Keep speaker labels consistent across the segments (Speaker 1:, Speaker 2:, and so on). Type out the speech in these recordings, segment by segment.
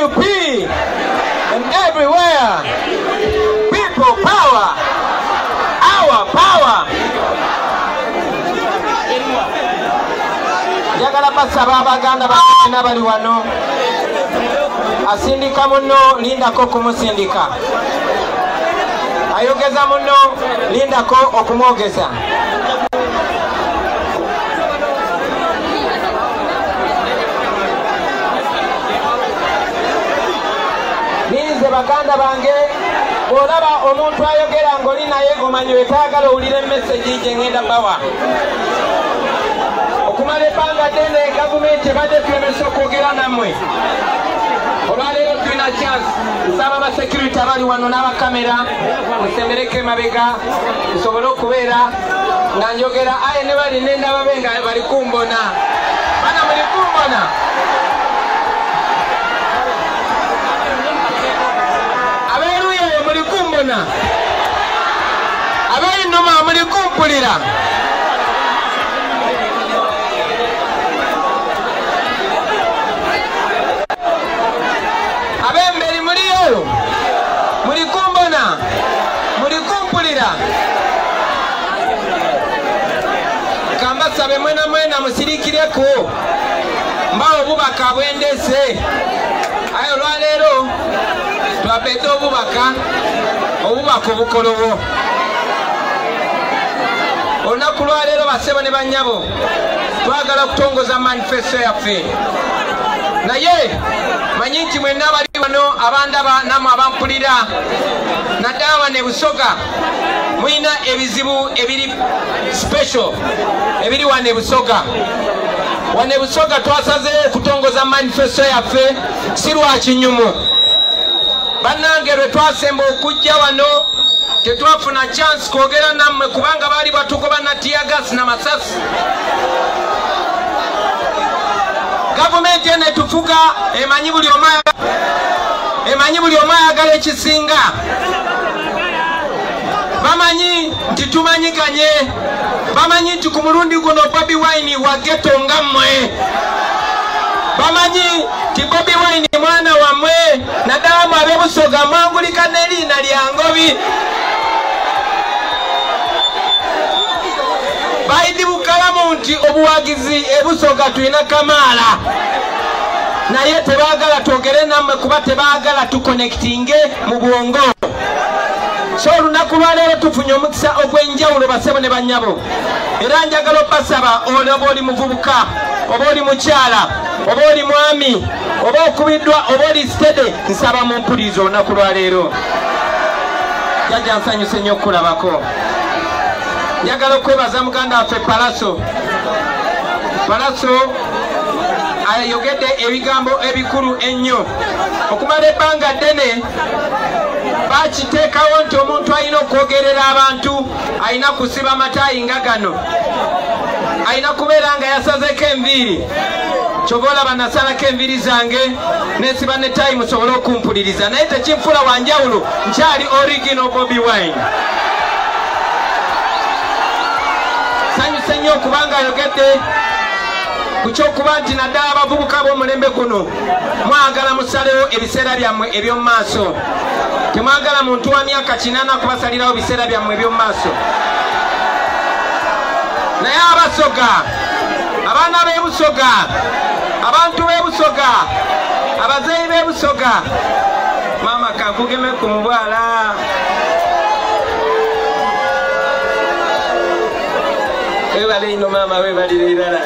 Speaker 1: NUP and everywhere. People power. Our power. Jagala basaba abaganda bakina bali wano. Asindika muno lindako kumusindika. Ayogeza muno lindako okumwogeza. Ninze baganda bange olaba omuntu ayogera ngoli naye omanyi wetagala owulire message gye ngenda bawa. Okumala ebbanga ddene gavumenti ebadde tulemesa okwogera nammwe. Olwaleero tulina chance nsaba abasecurity abali wano n'abakamera musembereko emabega nsobole okubeera nga njogera aye ne bali nendaba be nga bali kumbona. Bana muli kumbona. Abeeruye muli kumbona. Ab'enuma muli kumpulira. Abemberi muliyo muli kumbona muli kumpulira. Kamba sabe mwena musirikireko mbawo obubaka bwendese. Ayo olwaleero twabedde obubaka obukolowo. Olunaku lwaleero basebo ne banyabo twagala okutongoza manifesto yaffe. Naye manyi nti mwenna abali wano abandaba namwe abampulira naddala wano e Busoga mulina ebizibu ebiri special ebiri wano e Busoga. Wano e Busoga twasazeewo okutongoza manifesto yaffe si lwa kinyumu. Bannange lwe twasemba okujja wano tetwafuna chance kwogera nammwe kubanga baali batugoba na teargas n'amasasi. Gavumenti eno etufuga emanyi buli omu ayagala ekisinga. Bamanyi nti tumanyiganye. Bamanyi nti ku mulundi guno Bobi Wine wa ghetto nga mmwe. Bamanyi nti Bobi Wine mwana wammwe naddala mu ab'e Busoga mwangulika n'eriina lya Ngobi. Baidi bukalamu nti obuwagizi e Busoga tulina Kamaala. Naye tebaagala twogere nammwe kuba tebaagala tuconnectinge mu bwongo. So olunaku lwaleero tufunye omukisa ogw'enjawulo basebo ne bannyabo. Era njagala obbasaba oba oli muvubuka oba oli mukyala oba oli mwami oba okubiddwa oba oli stede nsaba mumpulirize olunaku lwaleero. Jjajja nsanyuse nnyo okulabako. Njagala okwebaza muganda waffe Palaso ayogedde ebigambo ebikulu ennyo. Okumala ebbanga ddene bakiteekawo nti omuntu alina okwogerera abantu alina kusiba mataayi nga gano. Alina kubeera nga yasazeeko enviiri. Kyova olaba nasalako enviiri zange nesiba ne taayi musobole okumpuliriza. Naye tekinfula wanjawulo nkyali original Bobi Wine. Sanyuse nnyo okubanga ayogedde ku kyokuba nti naddala abavubuka b'omulembe guno mwagala musalewo ebiseera byammwe eby'omu maaso. Temwagala muntu wa myaka 80 kubasalirawo biseera byammwe eby'omu maaso. Naye Abasoga, abaana b'e Busoga, abantu b'e Busoga, abazeeyi b'e Busoga, maama kankugeme ku mubwala. Webale ino maama, webalire irala.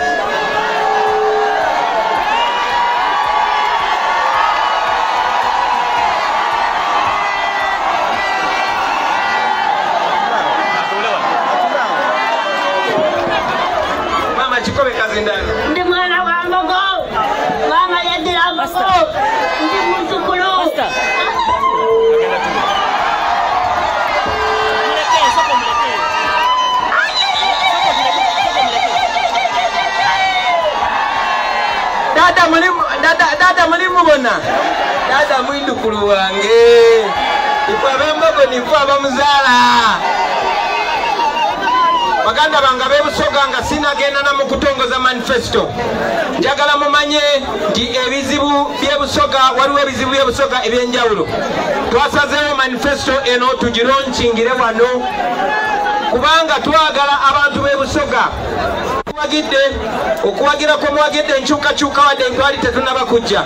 Speaker 1: Mama chikobe kazi ndani.
Speaker 2: Ndi mwana wa Mbogo. Mama yadira Mbogo. Ndi mzukulu. Dada mulimu bona. Dada mwindukulu wange. Ifa bembogo nifa bamuzala.
Speaker 1: baganda bange ab'ebusoga nga sinagenda na mu kutongoza manifesto njagala mumanye nti ebizibu by'ebusoga waliwo ebizibu by'ebusoga ebyenjawulo twasazeewo manifesto eno tugironchingire wano kubanga twagala abantu b'ebusoga okuwagira kwe muwagidde enkyukakyuka wadde entwali tetunaba kujja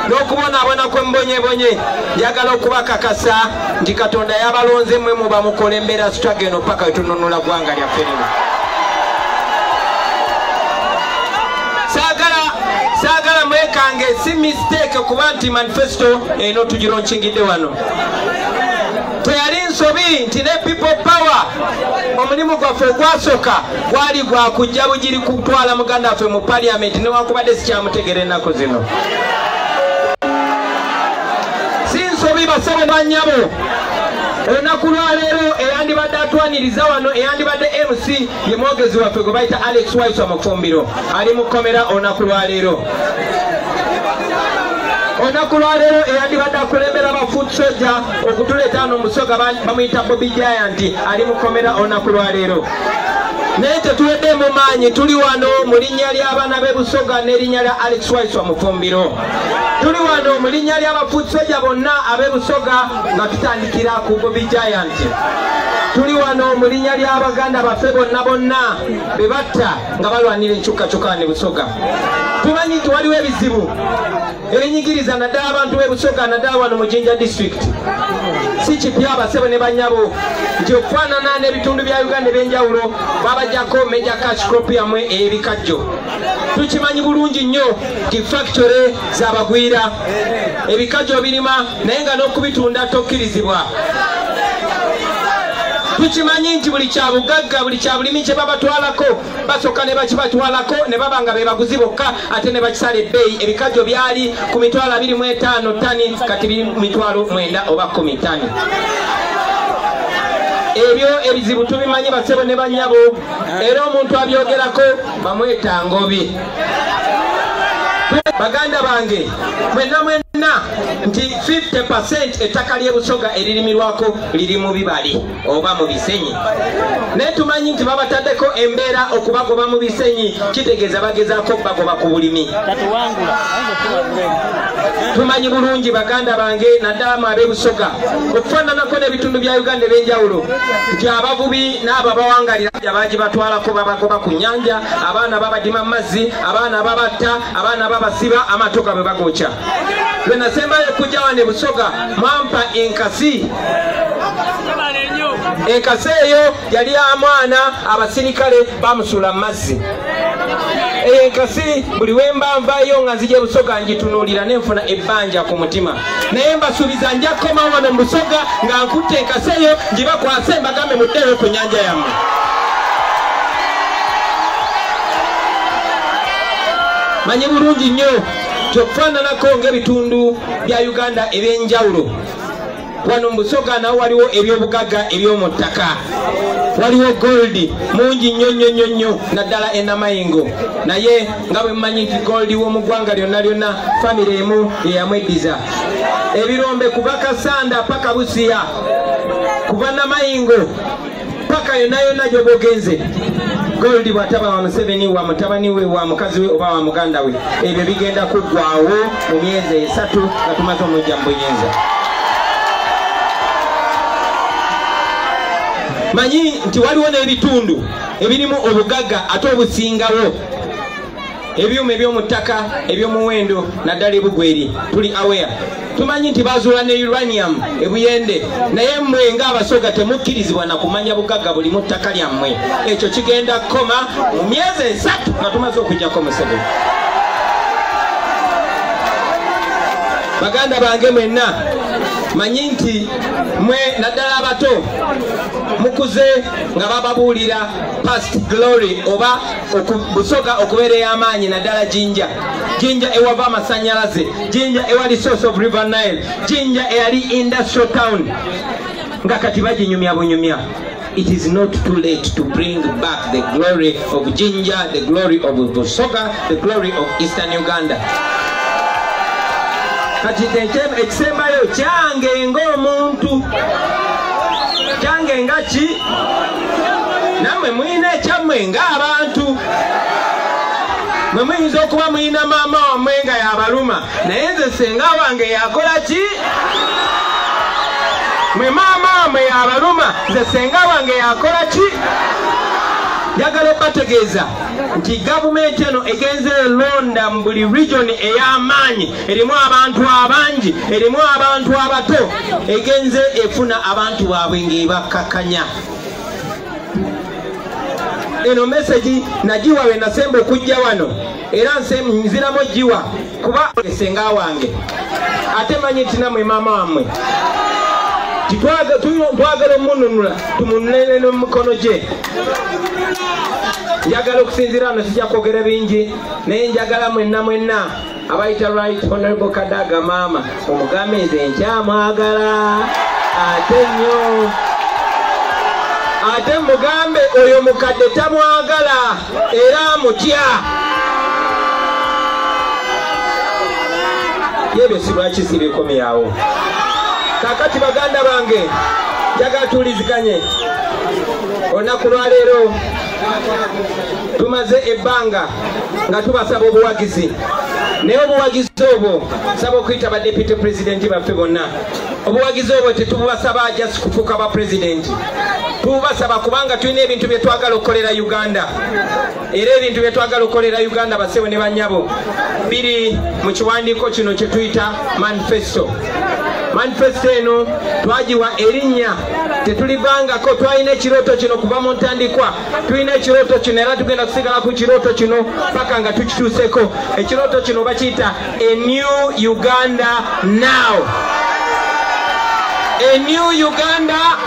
Speaker 1: n'okubonaabona kwe mbonyebonye njagala okubakakasa nti katonda yabalonze mmwe muba mukola embeera sitwaga eno paka wetununula ggwanga lyaffe lino saagala mwekange si mistake okuba nti manifesto eno tugironchingidde wano teyali nsobi nti ne people power omulimu gwaffe ogwasooka gwali gwakujja bugiri kutwala muganda waffe mu parliament newankubadde sikyamutegera ennaku zino si nsobi basabo banyabo olunaku lwaleero eyandibadde atwaniriza wano eyandibadde MC ye mwogezi waffe gwe bayita Alex Waiswa Mufumbiro ali mu kkomera olunaku lwaleero olunaku lwaleero eyandibadde akulembera ba foot soldier okutuleeta ano omusoga bamuyita Bobby Giant ali mu kkomera olunaku lwaleero naye tetuwedde mu maanyi tuli wano mu linnya ly'abaana b'ebusoga n'erinnya lya Alex Waiswa Mufumbiro tuli wano mu linnya ly'abafoot soldier bonna ab'ebusoga nga tutandikira ku Bobby Giant tuli wano mu linnya ly'abaganda baffe bonna be batta nga balwanira enkyukakyuka ne busoga tumanyi nti waliwo ebizibu ebinyigiriza naddala abantu b'ebusoga naddala wano mu Jinja district si kipya basebo ne banyabo nti okufaanana n'ebitundu bya Uganda ebyenjawulo babajjako Major Cash Crop yammwe ey'ebikajjo tukimanyi bulungi nnyo nti factory zabagwira ebikajjo birima naye nga n'okubitunda tokkirizibwa tukimanyi nti buli kyabugagga buli kyabulimi kye babatwalako basooka ne bakibatwalako ne baba nga be baguzi bokka ate ne bakisala ebbeeyi ebikajjo byali ku mitwalo 25 tani kati biri mitwalo 9 oba 10 tani ebyo ebizibu tubimanyi basebo ne banyabo era omuntu abyogerako bamweta Ngobi baganda bange mwenna nti 50% ettaka ly'ebusoga eririmirwako liri mu bibali oba mu bisenyi naye tumanyi nti babataddeko embeera okubagoba mu bisenyi kitegeeza bagezaako bagoba ku bulimi tumanyi bulungi baganda bange naddala mu ab'ebusoga okufaananako n'ebitundu bya Uganda ebyenjawulo nti abavubi n'abo abawangalira baagi batwalako babagoba ku nnyanja abaana babadima mu mazzi abaana babatta abaana babasiba amatoka bwe bagokya lwe nasembayo okujja wano ebusoga mwampa enkasi eyo yali amwana abasirikale bamusula mu mazzi enkasi buli wemba nvayo nga nzija ebusoga njitunuulira nenfuna ebbanja ku mutima naye mbasuubiza nja kukoma wano mu busoga nga nkutte enkasi eyo ngibakwase mbagambe muddeyo ku nnyanja yammwe manyi bulungi nnyo kyokufaananako ng'ebitundu bya Uganda ebyenjawulo wano mu busoga nawo waliwo ebyobugagga eby'omu ttaka waliwo gold mungi nnyo naddala enamayingo naye nga bwe mumanyi nti gold w'omu ggwanga lyonna famire emu yeyamweddiza ebirombe kuva Kasanda paka Busiya kuva namayingo paka yonna gy'oba ogenze gold bw'ataba wa Museveni wa mutabani we wa mukazi we oba wa muganda we ebyo bigenda kuggwaawo mu myezi 3 nga tumaze omujja mu buyinza manyi nti waliwo n'ebitundu ebirimu obugagga ate obusingawo ebyuma eby'omu ttaka eby'omuwendo naddala ebugweri tuli aware tumanyi nti bazuula ne uranium ebuyende naye mmwe ng'abasoga temukkirizibwa na kumanya bugagga buli mu ttaka lyammwe ekyo kigenda kukoma mu myezi 3 nga tumaze okujjako Museveni baganda bange mwenna manyi nti mwe naddala abato mukuze nga bababuulira past glory oba busoga okubeera ey'amaanyi naddala Jinja ewava amasanyalaze Jinja ewali source of river Nile Jinja eyali industrial town nga kati baginyumya bunyumya. It is not too late to bring back the glory of Jinja, the glory of Busoga, the glory of Eastern Uganda. Kati ekisembayo kyange ng'omuntu kyange nga ki Namwe mwina ekyammwe ng'abantu. Mwe muyinza okuba muyina maama wammwe nga yabaluma naye nze senga wange yakola ki? Mwe maama wammwe yabaluma nze senga wange yakola ki? Njagala okubategeeza nti gavumenti eno egenze elonda mu buli region ey'amaanyi erimu abantu abangi erimu abantu abato egenze efuna abantu baabwe ng'ebakkakanya. Eno message nagiwa we nasemba okujja wano era nziramu giwa kuba esenga wange ate manyi nti namwe maama wammwe twagala omununula tumunulene n'omukono gye. Njagala okusinzira wano sijja kwogera bingi naye njagala mwenna abayita Right Honorable Kadaga maama omugambe nze nkyamwagala ate nnyo. Ate mugambe oyo mukadde tamwagala era amutya. Yebyo si lwaki sibikomyawo. Kakati baganda bange njagala tuwuliziganye. Olunaku lwaleero tumaze ebbanga nga tubasaba obuwagizi naye obuwagizi obwo saba okuyita ba deputy president baffe bonna. Obuwagizi obwo tetubasaba just kufuuka ba president, tubasaba kubanga tulina ebintu bye twagala okukolera Uganda era ebintu bye twagala okukolera Uganda basewo ne bannyabo biri mu kiwandiiko kino kye tuyita manifesto. Manifesto eno twagiwa erinnya tetulivangako. Twalina ekirooto kino kuva mu ntandikwa, tulina ekirooto kino era tugenda kusigala ku kirooto kino paka nga tukituuseko. Ekirooto kino bakiyita a new Uganda now. A new Uganda,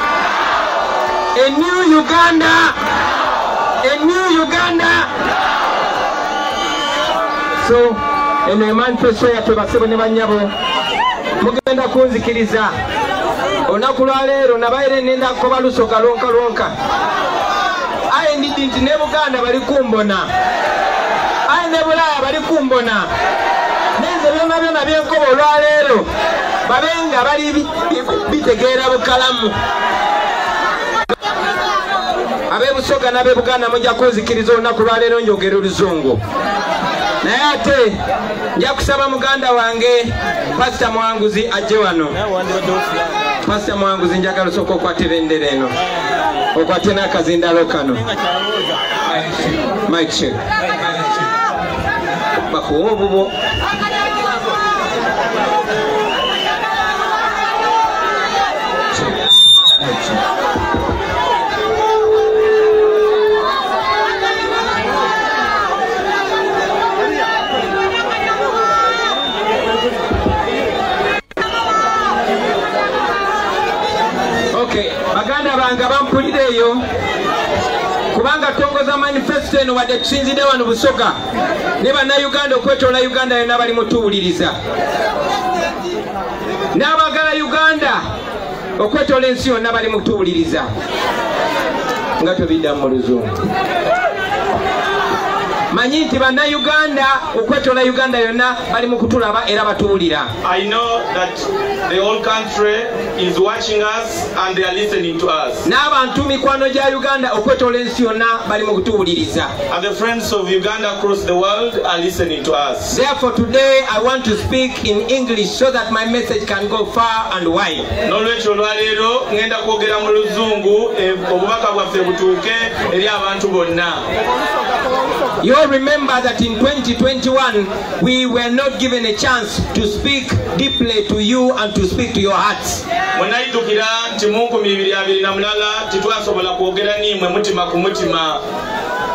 Speaker 1: a new Uganda, a new Uganda. So eno manifesto yatwe basebo ne bannyabo mugenda kunzikiriza. Olunaku lwaleero nabaire nenda kukoba lusoga lonka aye ndidi nti ne Buganda bali kumbona, aye ne Bulaaya bali kumbona, nenze byonna byenkoba olwaleero babenga bali bitegeera bukalamu. Abebusoga n'Abebuganda mujja kunzikiriza olunaku lwaleero njogera Oluzungu. Naye ate nja kusaba muganda wange Pastor Mwanguzi ajje wano. Pastor Mwanguzi njagala osooka okwatira endera eno, okwate n'akazindalo kano. Mike check. Bakuwa obubo. Baganda bange bampulireyo kubanga tongoza manifesto eno wadde tusinzidde wano Busoga ne bannayuganda okwetoola Uganda yonna bali mutuwuliriza, n'abagala Uganda okwetoola ensi yonna bali mutuwuliriza nga tobiddamu mu Luzungu. Manyi nti bannayuganda okwetoola Uganda yonna bali mu kutulaba era batuwulira.
Speaker 3: I know that the whole country is watching us and they are listening to us.
Speaker 1: N'abantu mikwano gya Uganda okwetoola ensi yonna bali mu kutuwuliriza.
Speaker 3: And the friends of Uganda across the world are listening to us.
Speaker 1: Therefore today I want to speak in English so that my message can go far and wide.
Speaker 3: N'olwekyo olwaleero ngenda kwogera mu Luzungu obubaka bwaffe butuuke eri abantu bonna.
Speaker 1: You all remember that in 2021 we were not given a chance to speak deeply to you and to speak to your hearts.
Speaker 3: Munayidukira nti mu 2023 titwasobola kwogera nimwe mutima ku mutima.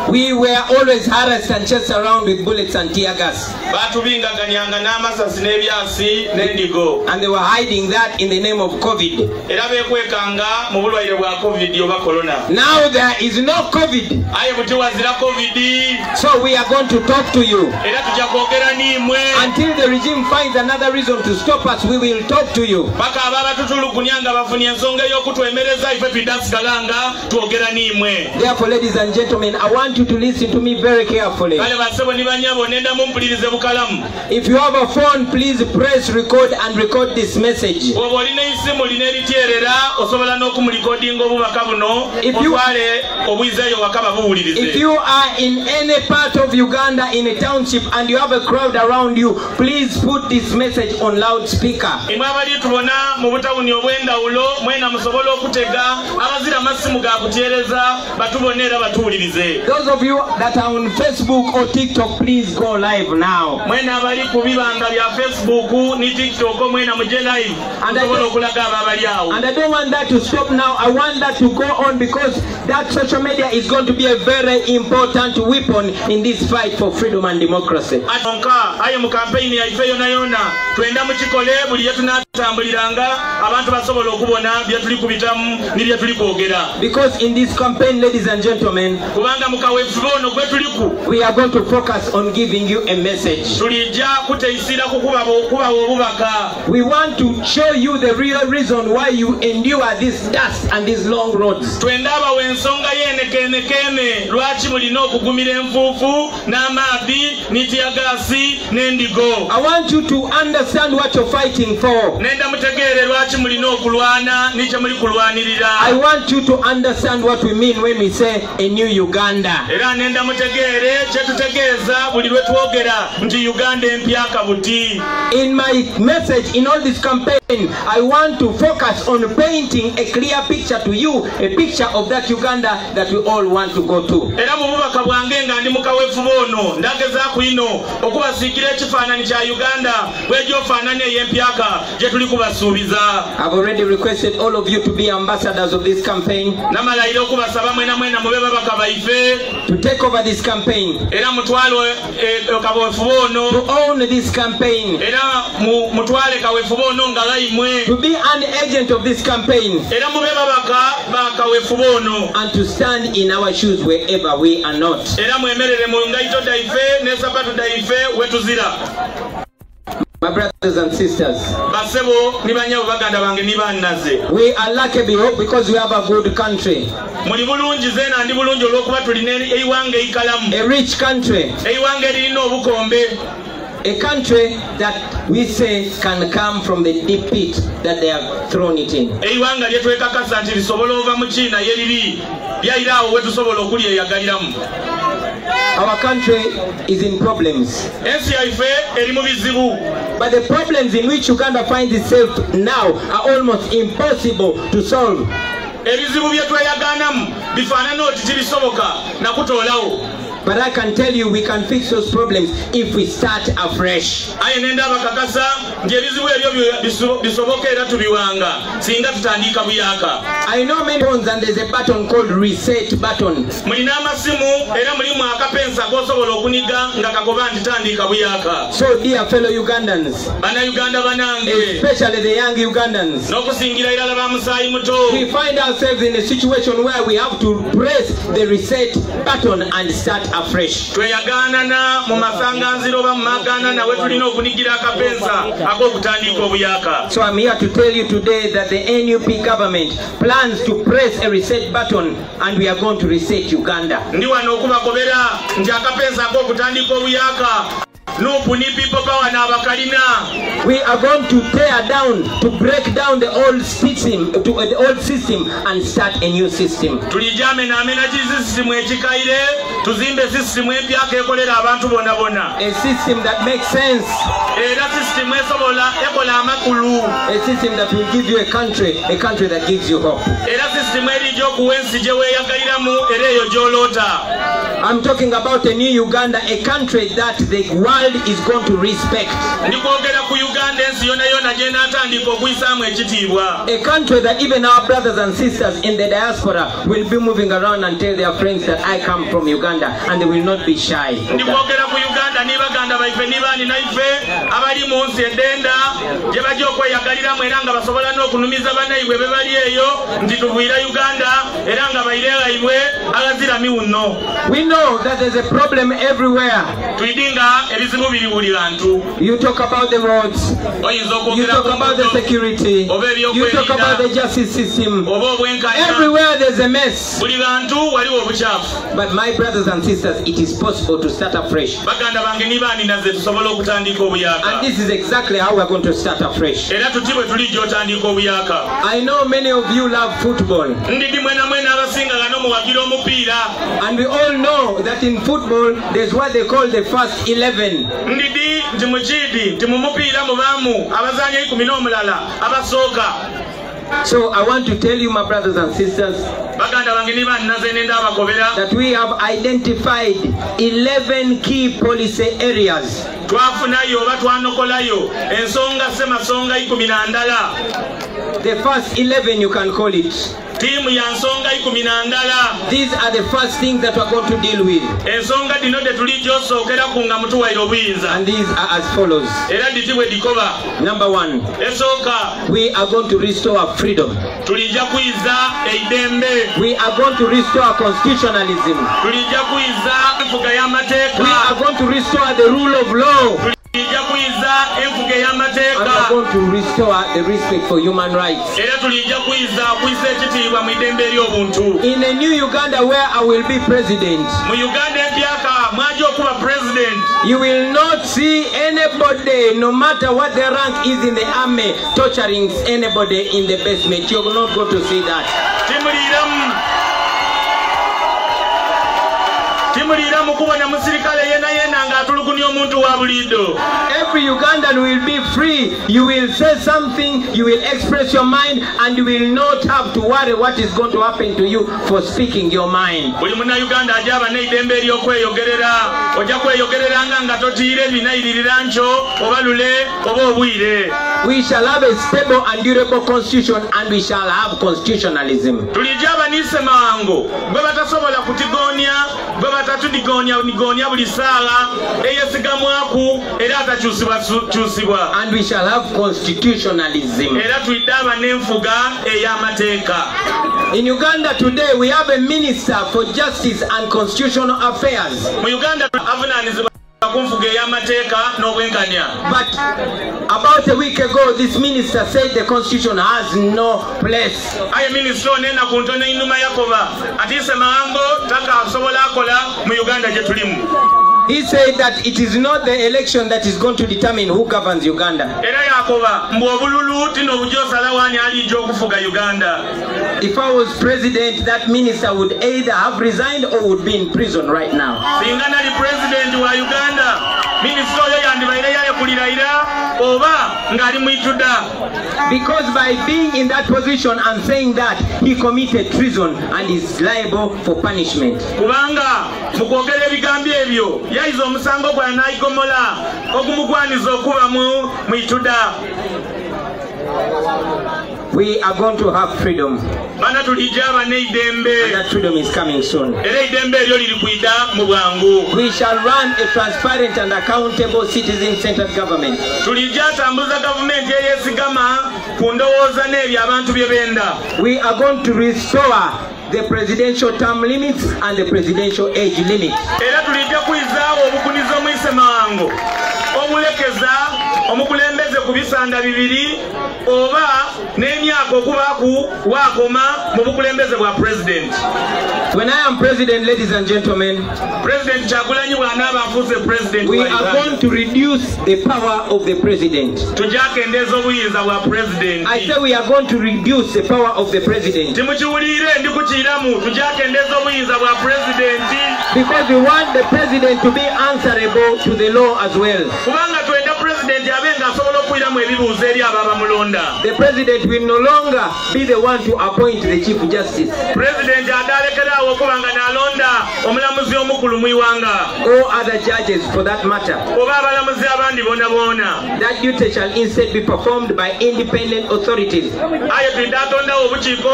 Speaker 1: We were always harassed and chased around with bullets and tear gas.
Speaker 3: Batubingaganyanga n'amasasi n'ebyasi n'endigo.
Speaker 1: And they were hiding that in the name of COVID.
Speaker 3: Era beekwekanga mu bulwaire bwa COVID oba corona.
Speaker 1: Now there is no COVID.
Speaker 3: Aye buti wazira COVID.
Speaker 1: So we are going to talk to you.
Speaker 3: Era tujja kwogera nimwe.
Speaker 1: Until the regime finds another reason to stop us, we will talk to you.
Speaker 3: Paka ababa tutulugunyanga bafunye ensonga y'okutwemereza ife tudasigalanga twogera nimwe.
Speaker 1: Therefore, ladies and gentlemen, I want you to listen to me very carefully.
Speaker 3: kale basebo ni banyabo nenda mumpulirize bukalamu.
Speaker 1: If you have a phone, please press record and record this message.
Speaker 3: Obo olina isimu lineriterera osobola n'okumulikodinga obubaka buno otwale obwizayo wakaba buwulirize.
Speaker 1: If you are in any part of Uganda in a township and you have a crowd around you, please put this message on loudspeaker.
Speaker 3: Imwe abali tubona mu butawuni obw'endawulo mwena musobola okutega abazira amasimu ga kuteereza batubonera batuwulirize.
Speaker 1: Those of you that are on Facebook or TikTok, please go live now.
Speaker 3: Mwena abali ku bibanga bya Facebook ni TikTok mwena muje live musobola okulaga abo abali awo.
Speaker 1: And I don't want that to stop now. I want that to go on because that social media is going to be a very important weapon in this fight for freedom and democracy.
Speaker 3: Atonka aye mu campaign ya ife yona yona twenda mu kikole buli yetunatambuliranga abantu basobola okubona bye tuli kubitamu ni bye tuli kwogera.
Speaker 1: Because in this campaign, ladies and gentlemen,
Speaker 3: kubanga mu kaweefube ono gwe tuliku
Speaker 1: we are going to focus on giving you a message.
Speaker 3: tulijja kuteisira kukuba obubaka.
Speaker 1: We want to show you the real reason why you endure this dust and these long roads.
Speaker 3: twenda abawo ensonga y'enekeenekeene lwaki mulina okugumira enfuufu n'amaabi n'itiyagaasi n'endigo.
Speaker 1: I want you to understand what you're fighting for.
Speaker 3: nenda mutegeere lwaki mulina okulwana n'ekye muli kulwanirira.
Speaker 1: I want you to understand what we mean when we say a new Uganda.
Speaker 3: era nenda mutegeere kye tutegeeza buli lwe twogera nti Uganda empya kabuti.
Speaker 1: In my message, in all this campaign, I want to focus on painting a clear picture to you, a picture of that Uganda that we all want to go to.
Speaker 3: era mu bubaka bwange nga ndi mu kaweefube ono ndagezaako ino okubasiikira ekifaananyi kya Uganda bw'egyofaananya ey'empyaka gye tuli kubasuubiza.
Speaker 1: I've already requested all of you to be ambassadors of this campaign,
Speaker 3: namalayira okubasaba mwena mwena mube babaka baife
Speaker 1: to take over this campaign,
Speaker 3: era mutwale kaweefube ono
Speaker 1: to own this campaign,
Speaker 3: era mutwale kaweefube ono nga laimwe
Speaker 1: to be an agent of this campaign,
Speaker 3: era mube babaka ba kaweefube ono
Speaker 1: and to stand in our shoes wherever we are not.
Speaker 3: era mwemerere mu ngaito daife n'esapato daife wetuzira.
Speaker 1: My brothers and sisters,
Speaker 3: basebo ni banyabo baganda bange ni bannaze
Speaker 1: we are lucky because we have a good country,
Speaker 3: muli bulungi zeena ndi bulungi olw'okuba tulina eiwanga eikalamu,
Speaker 1: a rich country,
Speaker 3: eiwanga erina obukombe,
Speaker 1: a country that we say can come from the deep pit that they have thrown it in.
Speaker 3: eiwanga lyetwekakasa nti lisobola ova mu kiina yeriri lyayira awo wetusobola okulyeyagaliramu.
Speaker 1: Our country is in problems,
Speaker 3: ensi yaife eri mu bizibu,
Speaker 1: but the problems in which Uganda finds itself now are almost impossible to solve.
Speaker 3: ebizibu bye tweyagaanamu bifaanana oti tibisoboka nakutoolawo.
Speaker 1: But I can tell you we can fix those problems if we start afresh.
Speaker 3: aye nenda abakakasa nti ebizibu ebyo bisoboka era tubiwanga singa tutandika buyaka.
Speaker 1: I know many phones and there's a button called reset button.
Speaker 3: mulina amasimu era mulimu akapensa kosobola okuniga nga kagoba nti tandika buyaka.
Speaker 1: So dear fellow Ugandans,
Speaker 3: bannayuganda banange
Speaker 1: especially the young Ugandans,
Speaker 3: n'okusingira irala ba musaayi muto,
Speaker 1: we find ourselves in a situation where we have to press the reset button and start afresh.
Speaker 3: tweyagaanana mu masanganziro oba mu magaanana we tulina okunigira akapensa ak'okutandika obuyaka.
Speaker 1: So I'm here to tell you today that the NUP government plans to press a reset button and we are going to reset Uganda.
Speaker 3: ndi wano okubagobera nti akapensa ak'okutandika obuyaka nupu ni people power n'abakalina.
Speaker 1: We are going to tear down, to break down the old system, and start a new system.
Speaker 3: tulijamenamena kisisitimu ekikaire tuzimbe sisitimu empyaka ekolera abantu bonna bonna.
Speaker 1: A system that makes sense.
Speaker 3: era sisitimu esobola ekola amakulu.
Speaker 1: A system that will give you a country that gives you hope.
Speaker 3: era sisitimu erijja okuwa ensi gye weeyagaliramu era eyo gy'oloota.
Speaker 1: I'm talking about a new Uganda, a country that the world is going to respect.
Speaker 3: ndikwogera ku Uganda ensi yona yona gye naatandika okuyisaamu ekitiibwa.
Speaker 1: A country that even our brothers and sisters in the diaspora will be moving around and tell their friends that I come from Uganda, and they will not be shy.
Speaker 3: ndikwogera ku Uganda Uganda ni baganda baife ni bani naife abali mu nsi edenda gye bajja okweyagaliramu era nga basobola n'okunumiza bannaibwe be bali eyo nti tuvuira Uganda era nga bairegaibwe agazira miwuno.
Speaker 1: We know that there's a problem everywhere.
Speaker 3: Tuyidinga ebizibu biri buli bantu.
Speaker 1: You talk about the roads, you talk about the security, you talk about the justice system. Everywhere there's a mess.
Speaker 3: Buli bantu waliwo obuchafu.
Speaker 1: But my brothers and sisters, it is possible to start afresh.
Speaker 3: Baganda bange ni bani naze tusobola okutandika obuyaka.
Speaker 1: And this is exactly how we're going to start afresh.
Speaker 3: Era tutibwe tulijja otandika obuyaka.
Speaker 1: I know many of you love football.
Speaker 3: Ndidi mwena mwena abasinga gano muwagira omupiira.
Speaker 1: And we all know that in football there's what they call the first 11.
Speaker 3: Ndidi nti mukidi nti mu mupiira mubamu abazanyi 11 abasooka.
Speaker 1: So I want to tell you, my brothers and sisters,
Speaker 3: that
Speaker 1: we have identified 11 key policy areas. The first 11 you can call it. These are the first things that we're going to deal with. And these are as follows. Number 1, we are going to restore our freedom. We are going to restore constitutionalism. We are going to restore the rule of law. And we are going to restore the respect for human rights. In a new Uganda where I will be president, you will not see anybody, no matter what the rank is in the army, torturing anybody in the basement. You will not go to see that. Every Ugandan will be free. You will say something, you will express your mind, and you will not have to worry what is going to happen to you for speaking your mind. We shall have a stable and durable constitution, and we shall have constitutionalism. And we shall have constitutionalism. In Uganda today we have a minister for justice and constitutional affairs. But about a week ago, this minister said the constitution has no place. He said that it is not the election that is going to determine who governs Uganda. If I was president, that minister would either have resigned or would be in prison right now. Because by being in that position and saying that, he committed treason and is liable for punishment. We are going to have freedom. And that freedom is coming soon. We shall run a transparent and accountable citizen-centered government. We are going to restore the presidential term limits and the presidential age limit. Omukulembeze kubisanda bibiri oba n'emyaka okubaku wakoma mu bukulembeze bwa president. When I am president, ladies and gentlemen, President Kyagulanyi bw'anaaba afuuse president, we are going to reduce the power of the president. Tujakendeeza obuyinza bwa president. I say we are going to reduce the power of the president. Timukiwulire ndi kukiramu tujakendeeza obuyinza bwa president. Because we want the president to be answerable to the law as well. Kubanga twenda president abenga asobola
Speaker 3: okufuiramu ebibuuzo eri ababa mulonda.
Speaker 1: The president will no longer be the one to appoint the chief justice.
Speaker 3: President adalekeraawo okuba nga n'alonda omulamuzi omukulu mu iwanga.
Speaker 1: Or other judges for that matter.
Speaker 3: Oba abalamuzi abandi bona bona.
Speaker 1: That duty shall instead be performed by independent authorities.
Speaker 3: Aye tudde atondawo obukiiko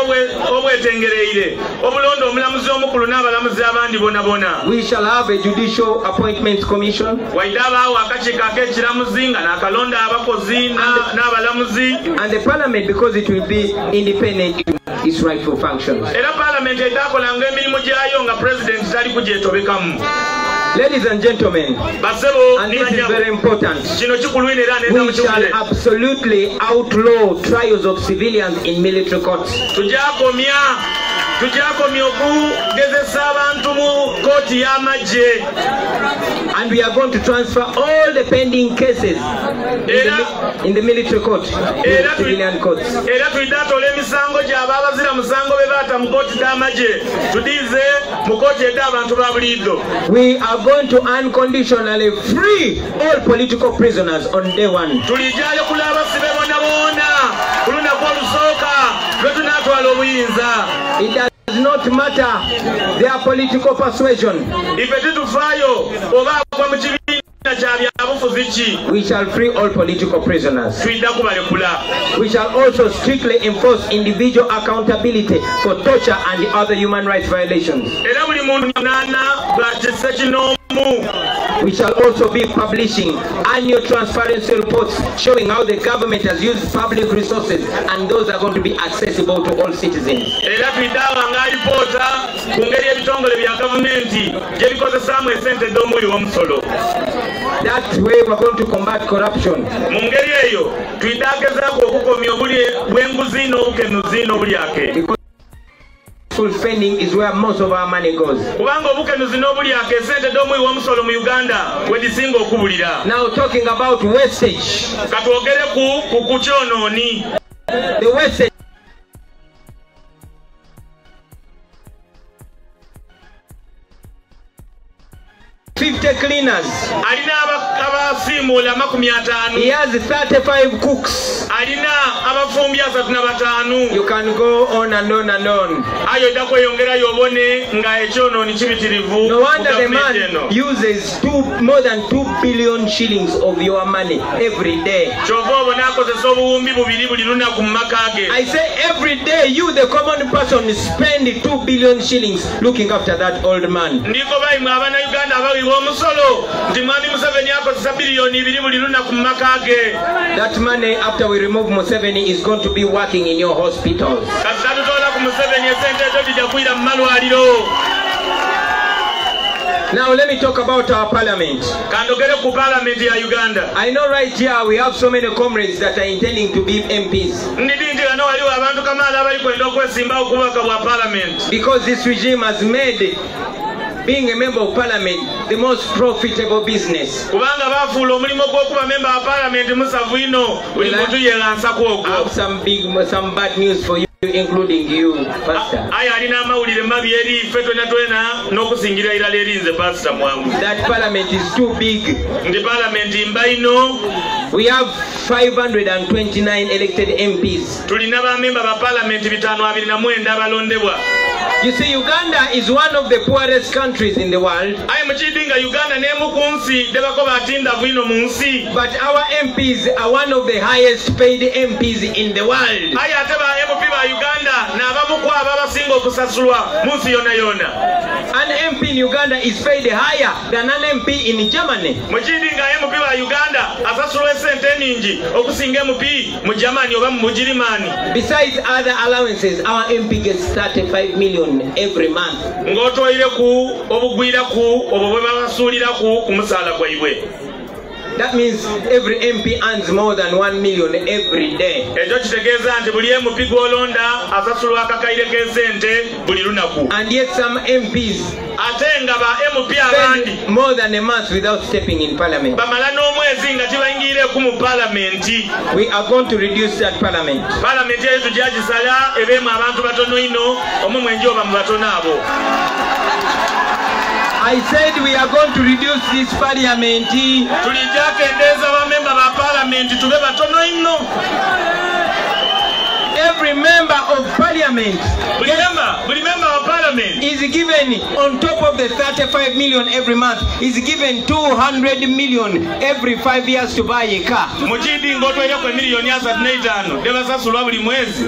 Speaker 3: obwetengereire obulonda omulamuzi omukulu n'abalamuzi abandi bona bona.
Speaker 1: We shall have a judicial appointments commission.
Speaker 3: Waidabaawo akakiiko ak'ekiramuzi nga n'akalonda abakozi n'abalamuzi.
Speaker 1: And the parliament, because it will be independent in its rightful functions.
Speaker 3: Era parliament etaakolanga emirimu gyayo nga president tali kugyetobekamu.
Speaker 1: Ladies and gentlemen, and this is very important, we shall absolutely outlaw trials of civilians in military courts. And we are going to transfer all the pending cases in the military court to civilian courts. We are going to unconditionally free all political prisoners on day one. It does not matter their political persuasion. We shall free all political prisoners. We shall also strictly enforce individual accountability for torture and other human rights violations. We shall also be publishing annual transparency reports showing how the government has used public resources, and those are going to be accessible to all citizens. That way we're going to combat corruption. Because full spending is where most of our money goes. Now talking about wastage. The wastage. Cleaners. He has 35 cooks. You can go on and on and on. No wonder the man uses more than 2 billion shillings of your money every day. I say every day you, the common person, spend 2 billion shillings looking after that old man. That money, after we remove Museveni, is going to be working in your hospitals. Now let me talk about our parliament. I know right here we have so many comrades that are intending to be MPs. Because this regime has made being a member of parliament the most profitable business. I have some bad news for you, including you, Pastor. That parliament is too big. We have 529 elected MPs. You see, Uganda is one of the poorest countries in the world. But our MPs are one of the highest paid MPs in the world. An MP in Uganda is paid higher than an MP in Germany. Besides other allowances, our MP gets 35 million every month. That means every MP earns more than 1 million every day. And yet some MPs spend more than a month without stepping in parliament. We are going to reduce that parliament. I said we are going to reduce this parliament.
Speaker 3: parliament tube batono inno.
Speaker 1: Every member of parliament
Speaker 3: Remember of parliament
Speaker 1: is given on top of the 35 million every month is given 200 million every 5 years to buy a car.
Speaker 3: Mujidi ngotwele kwa milioni ya 75 deba sasulwa buli mwezi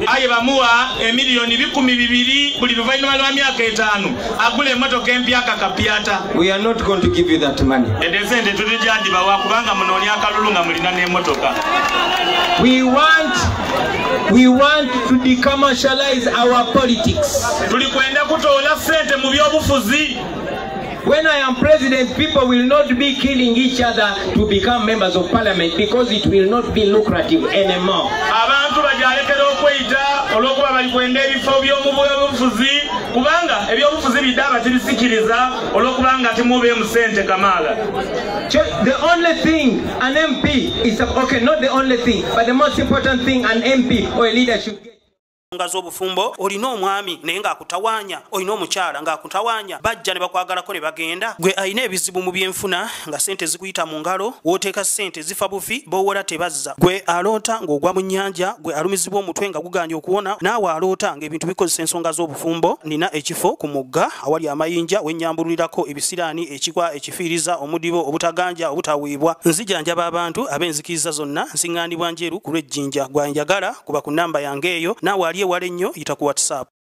Speaker 3: aye bamuwa milioni 12 buli luvaino wa miaka 5 agule motoka empya akapiata.
Speaker 1: We are not going to give you that money.
Speaker 3: Edesende tutijandi bawa kubanga munoni akalulunga mulina ne motoka.
Speaker 1: We want to decommercialize our politics.
Speaker 3: Tulikwenda kutola sente mu byobufuzi.
Speaker 1: When I am president, people will not be killing each other to become members of parliament because it will not be lucrative anymore.
Speaker 3: Abantu bajalekera okweita olwokuba bali kwenda ebifo by'omubufuzi kubanga ebyobufuzi bidaba tibisikiriza olwokubanga timube mu sente kamala.
Speaker 1: The only thing an MP is okay, not the only thing, but the most important thing an MP or a leader should get.
Speaker 4: Ngazo bufumbo olina omwami naye ng'akutawanya olina omukyala ng'akutawanya bajja ne bakwagalako ne bagenda gwe ayina ebizibu mu byenfuna nga sente zikuyita mu ngalo wooteeka sente zifa bufi boowola tebazza gwe aloota ng'ogwa mu nnyanja gwe alumizibwa omutwe nga guganja okuwona naawe aloota ng'ebintu bikozesa ensonga z'obufumbo nina ekifo ku mugga awali amayinja wennyambululirako ebisiraani ekikwa ekifiiriza omudibo obutaganja obutaweebwa nzijanjaba abantu ab'enzikiriza zonna nsiŋŋaanibwa njeru ku lw'ejjinja gwanjagala kuba ku nnamba yange eyo naawe aliye wale nnyo yita ku WhatsApp.